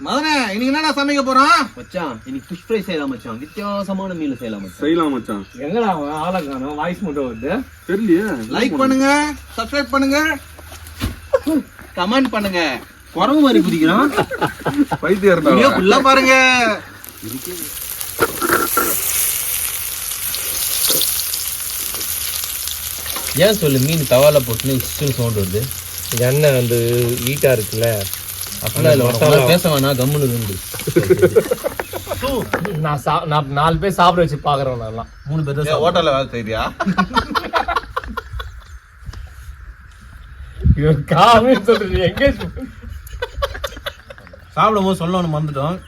மதனே இன்னைக்கு என்னடா சமைக்க போறோம் மச்சான்? இன்னைக்கு ஃபிஷ் ஃப்ரை செய்யலாம் மச்சான். வித்தியாசமான மீன் செய்யலாம் மச்சான். செய்யலாம் மச்சான். எங்கடா ஆளை காணோம், வாய்ஸ் மட்டும் வருது. தெரியலையே. லைக் பண்ணுங்க, சப்ஸ்கிரைப் பண்ணுங்க, கமெண்ட் பண்ணுங்க. குறவு மாதிரி குதிக்கிறான். பைத்தியர்டா. வீடியோ ஃபுல்லா பாருங்க. ஏன் சொல்லு, மீன் தவால போட்டு சவுண்ட் வருது. எண்ணெய் வந்து ஹீட்டா இருக்குல்ல, அப்படிலாம் பேச வேணாம், கம்முனு இருந்து. நான் 4 பேர் சாப்பிட வச்சு பாக்குறேன். நல்லா 3 பேர் தான் ஹோட்டல்ல வேலை செய்றியா? சாப்பிடும் போது சொல்லணும்னு மறந்துட்டோம்.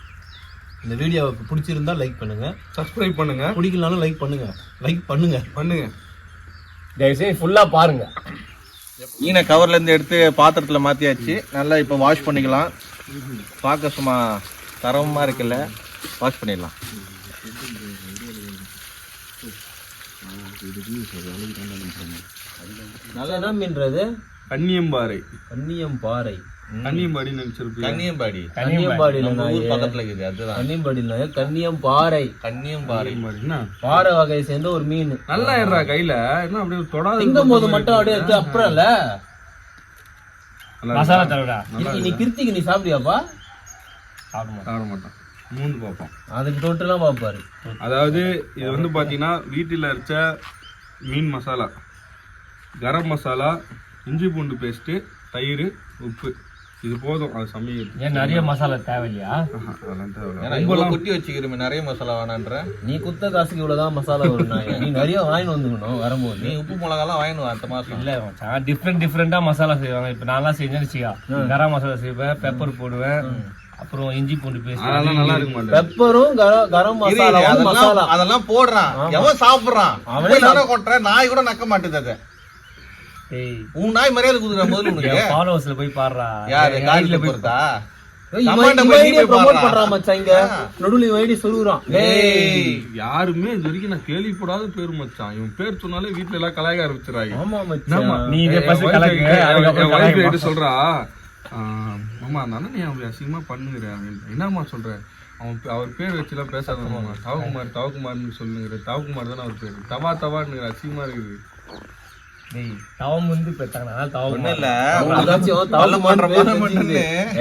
இந்த வீடியோவுக்கு பிடிச்சிருந்தா லைக் பண்ணுங்க, சப்ஸ்கிரைப் பண்ணுங்க. பிடிக்கலனாலும் லைக் பண்ணுங்க. தயவுசெய்து ஃபுல்லா பாருங்க. மீனை கவர்ல இருந்து எடுத்து பாத்திரத்துல மாத்தியாச்சு. நல்லா இப்ப வாஷ் பண்ணிக்கலாம். பார்க்க சும்மா தரமா இருக்குல்ல, வாஷ் பண்ணிடலாம். நல்லா என்ன மீன்றது? கன்னியம்பாறை. கன்னியம்பாறை. கன்னியம்பாடி நினைச்சிருப்பீங்க. கன்னியம்பாடியில நம்ம ஊர் பக்கத்துல இருக்குது. அதுதான் கன்னியம்பாடியில கன்னியம்பாறை. கன்னியம்பாறை பாறை வகையை சேர்ந்த ஒரு மீன். நல்லா ஏறா கையில. என்ன அப்படியே தொடாத. திங்கும் போது மட்டும் அப்படியே எடுத்து அப்புறம் இல்ல மசாலா தடவை. நீ கிருத்திக்கு நீ சாப்பிடுவியாப்பா? சாப்பிட மாட்டான். மூந்து பார்ப்போம். அதுக்கு தொட்டுலாம் பார்ப்பாரு. அதாவது இது வந்து பாத்தீங்கன்னா வீட்டில் அரைச்ச மீன் மசாலா, கரம் மசாலா, இஞ்சி பூண்டு பேஸ்ட்டு, தயிர், உப்பு, இது போதும். அது சமையல். ஏன் நிறைய மசாலா தேவையில்லையா? அதெல்லாம் தேவை. இவ்வளவு குட்டி வச்சுக்கிறோமே, நிறைய மசாலா வேணான்ற. நீ குத்த காசுக்கு இவ்வளவுதான் மசாலா வரும். நீ நிறைய வாங்கிட்டு வந்துக்கணும் வரும்போது. நீ உப்பு மிளகாலாம் வாங்கினு அடுத்த மாசம். இல்ல மச்சான், டிஃப்ரெண்டா மசாலா செய்வாங்க. இப்ப நான்லாம் செஞ்சேன்னு வச்சுக்கா, கரம் மசாலா செய்வேன், பெப்பர் போடுவேன், அப்புறம் இஞ்சி பூண்டு பேஸ்ட். அதெல்லாம் நல்லா இருக்க மாட்டேன். பெப்பரும் கரம் மசாலாவும் மசாலா அதெல்லாம் போடுறான். எவன் சாப்பிடுறான்? அவனே கொட்டுற நாய் கூட நக்க மாட்டுது. அதை உன் நாய் மரியாதை குடுக்குற முதல்ல உனக்கு. ஃபாலோவர்ஸ்ல போய் பாடுறா. யாரு காலையில போறதா? யாருமே இது வரைக்கும் நான் கேள்விப்படாத பேரு மச்சான். இவன் பேர் சொன்னாலே வீட்டுல எல்லாம் கலாய்க்க ஆரம்பிச்சிடறாங்க. சொல்றா, மாமா அந்த அண்ணன் நீ அப்படி அசிங்கமா பண்ணுங்கிற. என்னம்மா சொல்ற? அவர் பேர் வச்சுலாம் பேசாத. தவக்குமார்னு சொல்லுங்கிற. தவக்குமார் தானே அவர் பேரு. தவான்னு அசிங்கமா இருக்குது.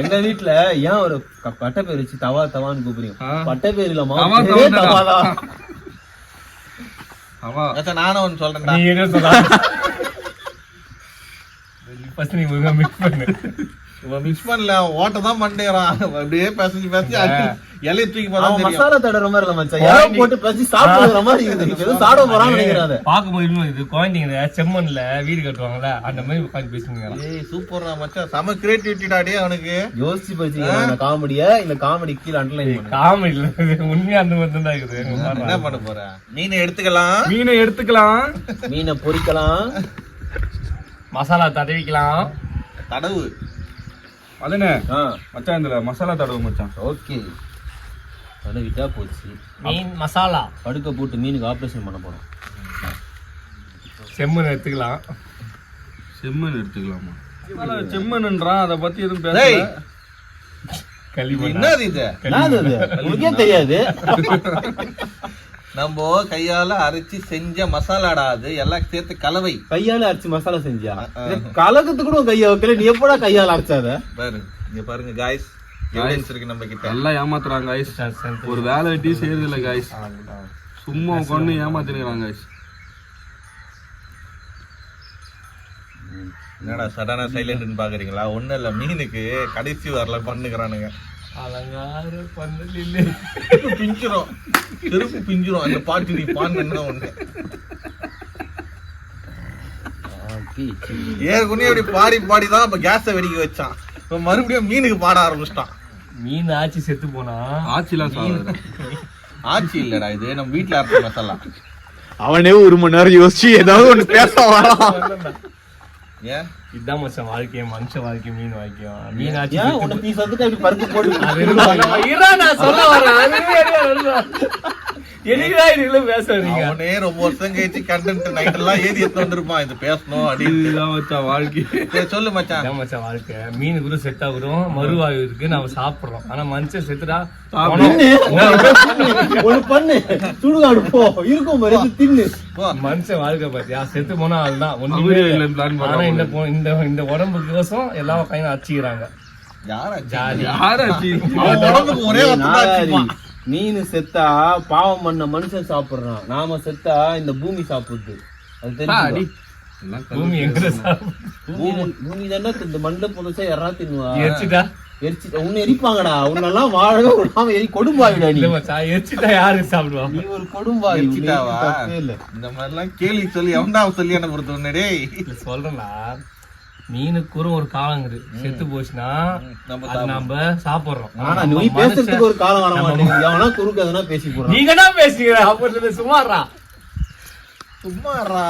எங்க வீட்டுல ஏன் ஒரு பட்ட பேர் வச்சு தவான்னு கூப்பிடுறீங்க? பட்ட பேர் இல்ல, நானும் ஒன்னு சொல்றேன். மிக்ஸ் பண்ணல, ஓட்ட தான் பண்ணிக்கிறான். அப்படியே பேசி இலைய தூக்கி மசாலா தடற மாதிரி இல்ல மச்சான். இலை போட்டு பேசி சாப்பிடுற மாதிரி இருக்குது. சாப்பிட போறான்னு நினைக்கிறாரு. பாக்கும்போது இது குழந்தைங்க செம்மண்ல வீடு கட்டுவாங்கல்ல, அந்த மாதிரி உட்காந்து பேசுங்க. சூப்பரா மச்சான், செம கிரியேட்டிவிட்டிடாடி அவனுக்கு. யோசிச்சு பேசுங்க காமெடியா. இந்த காமெடி கீழே அண்டர்லைன் காமெடி இல்ல, உண்மையா அந்த மாதிரி தான் இருக்குது. என்ன பண்ண போற? மீனை எடுத்துக்கலாம், மீனை பொரிக்கலாம், மசாலா தடவிக்கலாம். தடவு அதுனே மச்சான், இதுல மசாலா தடவு மச்சான். ஓகே, தடவிட்டா போச்சு. மீன் மசாலா படுக்க போட்டு மீனுக்கு ஆப்ரேஷன் பண்ண போறோம். செம்மண் எடுத்துக்கலாம். எடுத்துக்கலாமா? செம்மன்ன்றான், அதை பத்தி எதுவும் பேசல. என்னது இது? உனக்கே தெரியாது. நம்ம கையால அரைச்சி செஞ்ச மசாலாடா. அது எல்லாம் சேர்த்து கலவை. கையால அரைச்சி மசாலா செஞ்சியா? கலகத்து கூட கையா வைக்கல. நீ எப்படா கையால அரைச்சாத? பாருங்க, இங்க பாருங்க காய்ஸ், எவிடன்ஸ் இருக்கு நம்ம கிட்ட. எல்லாம் ஏமாத்துறாங்க காய்ஸ். ஒரு வேலை வெட்டி செய்யறது இல்ல காய்ஸ். சும்மா உட்காந்து ஏமாத்தினுறாங்க காய்ஸ். என்னடா சடனா சைலண்ட்னு பாக்குறீங்களா? ஒண்ணும் இல்ல, மீனுக்கு கடைசி வரல பண்ணுகிறானுங்க. அலங்கார பண்ணல பிஞ்சிரும், செருப்பு பிஞ்சிரும். அந்த பாட்டு நீ பாடுனா ஒண்ணு ஏற்கனவே அப்படி பாடிதான் இப்ப கேஸ வெடிக்க வச்சான். இப்ப மறுபடியும் மீனுக்கு பாட ஆரம்பிச்சிட்டான். மீன் ஆச்சி செத்து போனா. ஆச்சி இல்லடா, இது நம்ம வீட்டுல அரைச்ச மசாலா. அவனே 1 மணி நேரம் யோசிச்சு ஏதாவது ஒண்ணு பேச வரான். ஏன் இதான் மச்சான் வாழ்க்கைய, மனுஷ வாழ்க்கை, மீன் வாழ்க்கையும். மீன் ஆச்சி நீ சத்துக்கு அப்படி பருப்பு போட்டு நான் சொல்ல வரேன். எதுக்குடா இதுல பேசுறீங்க? அவனே ரொம்ப வருஷம் கழிச்சு கண்டென்ட் நைட் எல்லாம் ஏதி எடுத்து வந்திருப்பான் இது பேசணும் அப்படின்னு. இதுதான் மச்சான் வாழ்க்கை. சரி, சொல்லு மச்சான். இதான் மச்சான் வாழ்க்கை. மீன் கூட செட் ஆகுறோம், மறுவாயு இருக்கு, நாம சாப்பிடுறோம். ஆனா மனுஷன் செத்துடா ஒண்ணு பண்ணு, சுடுகாடு போ, இருக்கும் பாரு, இது தின்னு. மனுஷன் வாழ்க்கை பாத்தியா, செத்து போனா அதுதான் ஒண்ணுமே அவரே இல்லை. இல்லைன்னு plan ஆனா பண்றாங்க. இந்த உடம்புக்கோசம் எல்லா கையும் அடிச்சுக்கிறாங்க. யாரா ஜாலி. யாராச்சு அவன் உடம்புக்கு ஒரே ஒருத்தன் தான் நாகாரி. வச்சுப்பான். மீன் செத்தா பாவம் பண்ண மனுஷன் சாப்பிடுறான், நாம செத்தா இந்த பூமி சாப்பிடுது. அது தெரியும். எல்லாம் பூமி எங்க சாப்பிடு? பூமி தானே இந்த மண்டை புதைச்சா யாரா தின்னுவா? எரிச்சுட்டா எரிச்சு உன்னை எரிப்பாங்கடா, உன்னெல்லாம் வாழவே விடாம கொடும்பாவிடா நீ. இல்ல மச்சான், எரிச்சுட்டா யாரு சாப்பிடுவா? நீ ஒரு கொடும்பாவி. எரிச்சிட்டாவா? தப்பே இல்ல. இந்த மாதிரிலாம் கேள்வி சொல்லி எவன்டா சொல்லி என்ன பொறுத்த டேய். இல்ல சொல்றேன்னா, மீனுக்கு ஒரு காலங்குது, செத்து போச்சுன்னா அது நம்ம சாப்பிடுறோம். ஆனா நீ பேசுறதுக்கு ஒரு காலம் வர மாட்டேங்குது. எவனா குறுக்கு எதனா பேசி போறான். நீங்க தான் பேசுறீங்க, அப்ப சும்மாறா. சும்மாறா.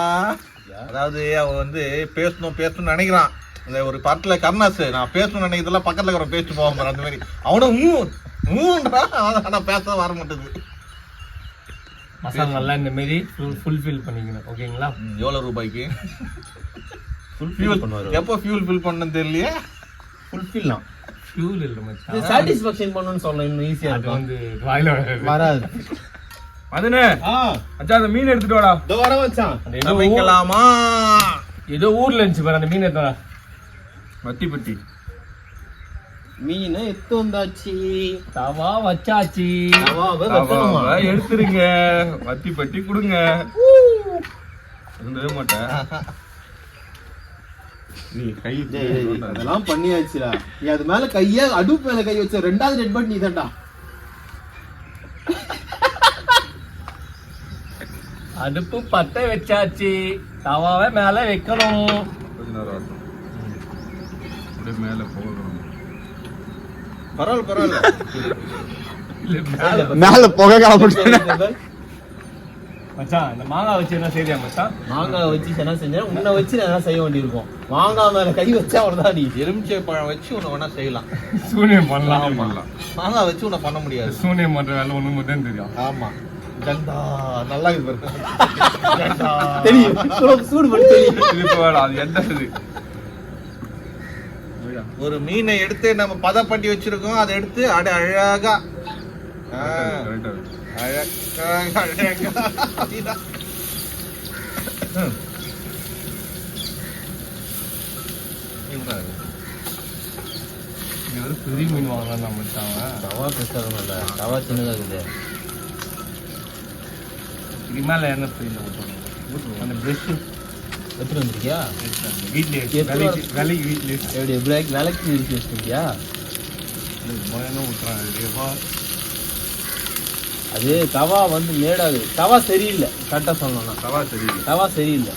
அதாவது அவன் வந்து பேசணும்னு நினைக்கிறான். இந்த ஒரு படத்துல கருணாஸ் நான் பேசணும்னு நினைக்கிறதெல்லாம் பக்கத்துல இருக்கிற பேசிட்டு போவான் பாரு, அந்த மாதிரி அவனும் மூன்றா ஆனா பேச வர மாட்டேங்குது. மசாலா நல்லா இந்த மாதிரி ஃபுல்ஃபில் பண்ணிக்கணும். ஓகேங்களா? எவ்வளவு ரூபாய்க்கு ஃபுல்ஃபில் பண்ணுவாரு. எப்போ ஃபியூல் ஃபில் பண்ணணும் தெரியலையே. ஃபுல்ஃபில்லாம் ஃபியூல் இல்ல மச்சான், இது சாட்டிஸ்ஃபேக்ஷன் பண்ணனும்னு சொல்ல இன்னும் ஈஸியா அது இருக்கும். வந்து வாயில வராது. அதுனே அச்சா அந்த மீன் எடுத்துட்டு வாடா. இதோ வர வச்சான். அந்த ஏதோ சமைக்கலாமா? ஏதோ ஊர்ல இருந்துச்சு பாரு, அந்த மீன் எடுத்தா. வத்திப்பட்டி மீன் எத்து வந்தாச்சு. தவா வச்சாச்சு. தவாவை வைக்கணுமா? எடுத்துருங்க, வத்திப்பட்டி கொடுங்க. இருந்தவே மாட்டேன். நீ கை அதெல்லாம் பண்ணியாச்சுடா. நீ அது மேல கைய அடுப்பு மேல கை வச்ச ரெண்டாவது டெட் பாடி நீ தான்டா. அடுப்பு பத்த வச்சாச்சு, தவாவை மேல வைக்கணும். கொஞ்ச நேரம் ஆகட்டும். அப்படியே மேல போகணும். பரவாயில்ல. மேல புகை காப்பிட்டு மச்சான், இந்த மாங்காய் வச்சு என்ன செய்யா மச்சான்? மாங்காய் வச்சு என்ன செஞ்சா உன்னை வச்சு நான் செய்ய வேண்டியிருக்கும். மாங்காய் மேல கை வச்சா அவ்வளவுதான் நீ. எலுமிச்சை பழம் வச்சு உன்னை வேணா செய்யலாம். சூனியம் பண்ணலாம். பண்ணலாம். மாங்காய் வச்சு உன்னை பண்ண முடியாது. சூனியம் பண்ற வேலை ஒண்ணு மட்டும் தெரியும். ஆமா. ஜண்டா நல்லா இருக்கு. தெரியும், சூடு பண்ணி தெரியும். திருப்பி வேடா, அது என்ன இது? ஒரு மீனை எடுத்து நம்ம பதப்பட்டி வச்சிருக்கோம், அதை எடுத்து அழகா கரெக்டா இருக்கு. அழகா இது ஒரு பெரிய மீன் வாங்கலாம் மச்சான். தவா பெருசாகணும்ல, தவா சின்னதா இருக்குது. இது மேல என்ன பெரிய அந்த பிரஷ் எடுத்துட்டு வந்திருக்கியா? வீட்லயே வேலைக்கு வீட்லயே எப்படி பிரேக் விளக்கு இருக்கு வச்சிருக்கியா? ஊட்டுறாங்க. அது தவா வந்து மேடாது. தவா சரியில்லை, கரெக்டா சொல்லணும்னா தவா தெரியல. தவா சரியில்லை.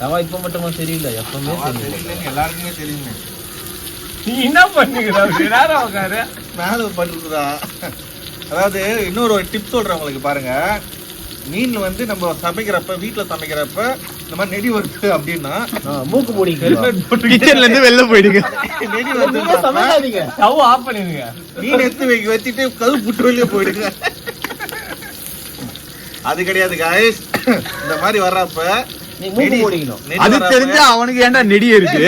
தவா இப்ப மட்டுமா சரியில்லை, எப்பவுமே சரியில்லை. எல்லாருக்குமே தெரியுமே. நீ என்ன பண்ணுகிறா? நேரம் உட்காரு. மேல பட்டுருக்குதா. அதாவது இன்னொரு டிப் சொல்றேன் உங்களுக்கு, பாருங்க. மீன் வந்து நம்ம சமைக்கிறப்ப, வீட்டுல சமைக்கிறப்ப இந்த மாதிரி நெடி வருது அப்படின்னா மூக்கு போடிங்க, கிச்சன்ல இருந்து வெளில போயிடுங்க. நெடி வந்து சமைக்காதீங்க, ஸ்டவ் ஆஃப் பண்ணிடுங்க. மீன் எடுத்து வச்சுட்டு கல் புட்டு வெளியே போயிடுங்க. அது கிடையாது guys. இந்த மாதிரி வர்றப்ப நீ மூக்கு போடிக்கணும். அது தெரிஞ்சா அவனுக்கு ஏன்டா நெடி இருக்கு?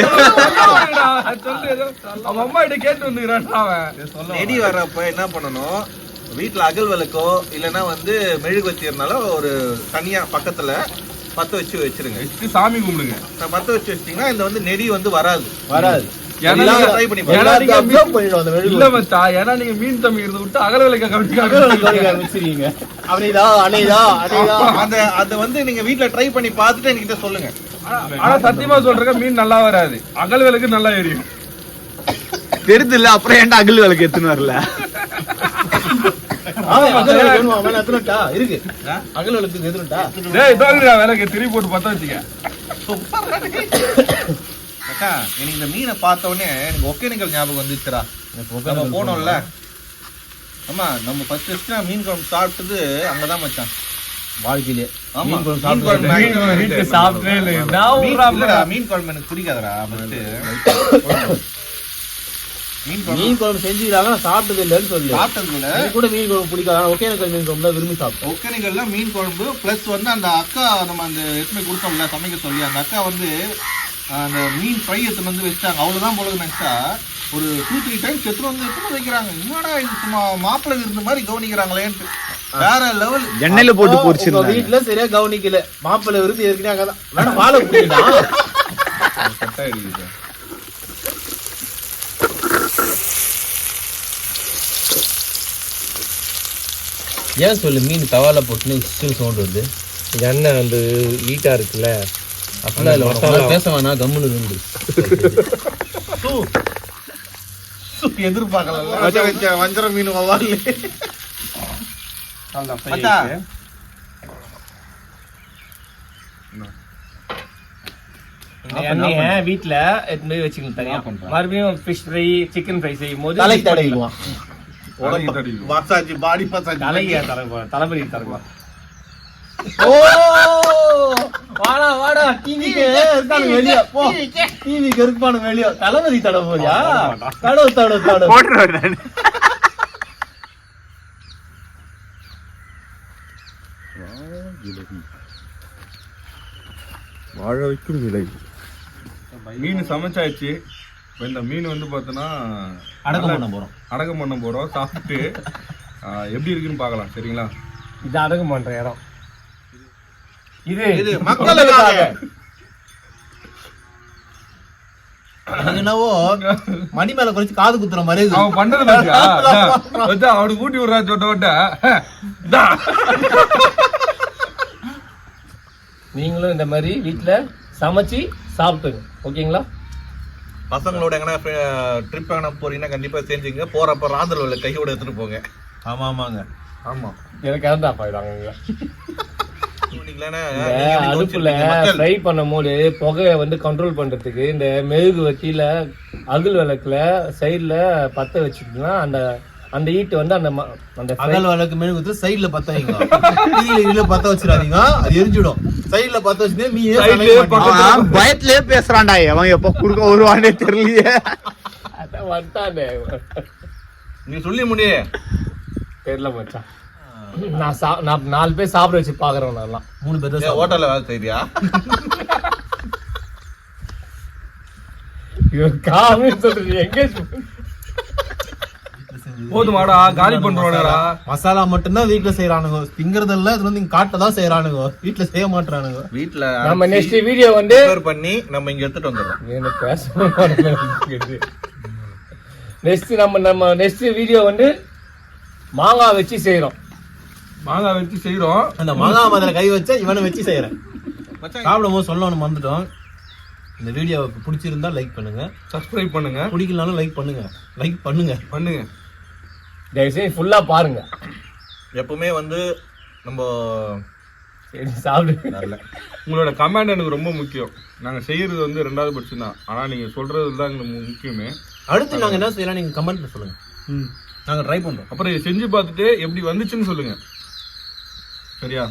அவன் அம்மா கிட்ட கேட்டு வந்துக்கிறான் அவன். நெடி வர்றப்ப என்ன பண்ணணும், வீட்டுல அகல் விளக்கோ இல்லைன்னா வந்து மெழுகுவத்தி இருந்தாலும் ஒரு தனியா பக்கத்துல பத்த வச்சு வச்சிருங்க. வச்சு சாமி கும்பிடுங்க. பத்த வச்சு வச்சிட்டீங்கன்னா இந்த வந்து நெடி வந்து வராது. ஏன்னா எல்லாம் நீங்க- try பண்ணி ஏன்னா பாருங்க. நீங்க observe பண்ணிடும் அந்த மெழுகு. இல்ல மச்சா, ஏன்னா நீங்க மீன் தம்பிக்கிறத விட்டு அகல விளக்க வச்சிருக்கீங்க. அவனைதா அணைதா அணைதா. அந்த வந்து நீங்க வீட்டுல ட்ரை பண்ணி பார்த்துட்டு என்கிட்ட சொல்லுங்க. ஆனா சத்தியமா சொல்றேன், மீன் நல்லா வராது, அகல் விளக்கு நல்லா எரியும். தெரியுது இல்ல, அப்புறம் ஏன்டா அகல் விளக்கு எடுத்துன்னு வரல? இருக்கு அகல் விளக்கு எதிர்ட்டா. டேய் தோல்றா, விளக்கு திரி போட்டு பத்த வச்சுக்க. அக்கா, எனக்கு இந்த மீனை பார்த்த உடனே எனக்கு ஒகேனக்கல் ஞாபகம் வந்துச்சுடா. நம்ம போனோம்ல, ஆமா, நம்ம ஃபர்ஸ்ட் மீன் குழம்பு சாப்பிட்டது அங்கதான் மச்சான், வாழ்க்கையிலே. ஆமா, மீன் குழம்பு மீன் குழம்பு மீன் வீட்டு சாப்பிட்டே இல்லை. நான் மீன் ஊர்றாப்புல. இல்லடா, மீன் குழம்பு எனக்கு பிடிக்காதடா. ஃபர்ஸ்ட் மீன் குழம்பு செஞ்சுக்கிறாங்க, நான் சாப்பிட்டது இல்லைன்னு சொல்லு. சாப்பிட்டதுல எனக்கு கூட மீன் குழம்பு பிடிக்காது. ஒகேனக்கல் மீன் குழம்பு தான் விரும்பி சாப்பிட்டோம். ஒக்கேனக்கல்ல மீன் குழம்பு பிளஸ் வந்து அந்த அக்கா நம்ம அந்த எத்தனை கொடுத்தோம்ல சமைக்க சொல்லி அந்த அக்கா வந்து அந்த மீன் ஃப்ரை எடுத்துன்னு வந்து வச்சாங்க. அவ்வளவுதான் போல நினைச்சா ஒரு 2-3 டைம்ஸ் எடுத்துட்டு வந்து எடுத்துன்னு வைக்கிறாங்க. என்னடா இது சும்மா மாப்பிள்ளை இருந்த மாதிரி கவனிக்கிறாங்களேன்ட்டு வேற லெவல். எண்ணெயில போட்டு உங்க பொரிச்சிருந்தாங்க. வீட்டுல சரியா கவனிக்கல. மாப்பிள்ளை விருந்து ஏற்கனவே அங்கதான். வேணா வாழை பிடிக்கா. கட் ஆயிடுது. ஏன் சொல்லு, மீன் தவால போட்டு சவுண்ட் வருது. எண்ணெய் வந்து ஹீட்டா இருக்குல்ல, அப்படிலாம் இல்ல, மசாலா பேச வேணாம், கம்முனு இருந்து. எதிர்பார்க்கல வஞ்சர மீன் வவாலு. மச்சா எண்ணெய வீட்டுல எடுத்து போய் வச்சுக்கணும் தனியா. மறுபடியும் ஃபிஷ் ஃப்ரை சிக்கன் ஃப்ரை செய்யும் போது தலைக்கு தடவிடுவான். மசாஜ் பாடி மசாஜ் தலைக்கு தளபதி தரலாம். ஓ வாடா வாடா, டிவிக்கு இருக்கானு வெளிய போ. டிவிக்கு இருப்பானு வெளிய. தளபதி தடவை போறியா? தடவு போட்டுருவேன் நானு. வாழ வைக்கும் இலை. மீன் சமைச்சாச்சு. இப்போ இந்த மீன் வந்து பார்த்தோன்னா அடக்கம் பண்ண போகிறோம். சாப்பிட்டு எப்படி இருக்குன்னு பார்க்கலாம். சரிங்களா? இது அடக்கம் பண்ற இடம். இது மக்களுக்காக. என்னவோ மணி மேல குறைச்சு காது குத்துற மாதிரி இருக்கு. அவன் பண்றது பாத்தியா? அவனுக்கு ஊட்டி விடுறா சொட்ட நீங்களும் இந்த மாதிரி வீட்டுல சமைச்சு சாப்பிட்டுங்க. ஓகேங்களா? பசங்களோட எங்கன்னா ட்ரிப் எங்கன்னா போறீங்கன்னா கண்டிப்பா செஞ்சுங்க. போறப்ப ராந்தல் கையோட எடுத்துட்டு போங்க. ஆமாங்க. ஆமா, எனக்கு இறந்தா போயிடுவாங்க. இல்லைன்னா அடுப்புல ஃப்ரை பண்ணும் போது புகையை வந்து கண்ட்ரோல் பண்றதுக்கு இந்த மெழுகு வட்டியில அகல் விளக்குல சைட்ல பத்த வச்சுக்கிட்டோம்னா அந்த அந்த ஹீட் வந்து அந்த அந்த அகல் விளக்கு மெழுகு சைடுல பத்த வைங்க. இதுல பத்த வச்சிடாதீங்க, அது எரிஞ்சிடும். சைடுல பத்த வச்சுட்டு நீ அவன் பயத்திலே பேசுறான்டா. அவன் எப்ப குறுக்க வருவானே தெரியலையே. அதான் வந்தானே. நீ சொல்லி முடியே தெரியல மச்சான். நான் 4 பேர் சாப்பிட வச்சு பாக்குறேன். நல்லா 3 பேர் ஹோட்டல்ல வேலை செய்றியா? போதுமாடா, காலி பண்றோடா. மசாலா மட்டும்தான் வீட்டுல செய்யறானுங்க. திங்கறது இல்ல, இது வந்து காட்ட தான் செய்யறானுங்க. வீட்டுல செய்ய மாட்டானுங்க. வீட்டுல நம்ம நெக்ஸ்ட் வீடியோ வந்து பண்ணி நம்ம இங்க எடுத்துட்டு வந்துடுறோம். நெக்ஸ்ட் வீடியோ வந்து மாங்காய் வச்சு செய்யறோம். மாங்காய் வச்சு செய்யறோம். அந்த மாங்காய் மதுரை கை வச்சா இவனை வச்சு செய்யறேன். சாப்பிடும் போது சொல்லணும் மறந்துட்டோம். இந்த வீடியோவுக்கு பிடிச்சிருந்தா லைக் பண்ணுங்க, சப்ஸ்கிரைப் பண்ணுங்க. பிடிக்கலனாலும் லைக் பண்ணுங்க. தயவுசெய்து ஃபுல்லா பாருங்க. எப்பவுமே வந்து நம்ம சாப்பிடு. உங்களோட கமெண்ட் எனக்கு ரொம்ப முக்கியம். நாங்க செய்யறது வந்து 2வது பட்சம் தான். ஆனா நீங்க சொல்றது தான் எங்களுக்கு முக்கியமே. அடுத்து நாங்க என்ன செய்யலாம் நீங்க கமெண்ட்ல சொல்லுங்க. நாங்க ட்ரை பண்றோம். அப்புறம் செஞ்சு பார்த்துட்டு எப்படி வந்துச்சுன்னு சொல்லுங்க. சரியா?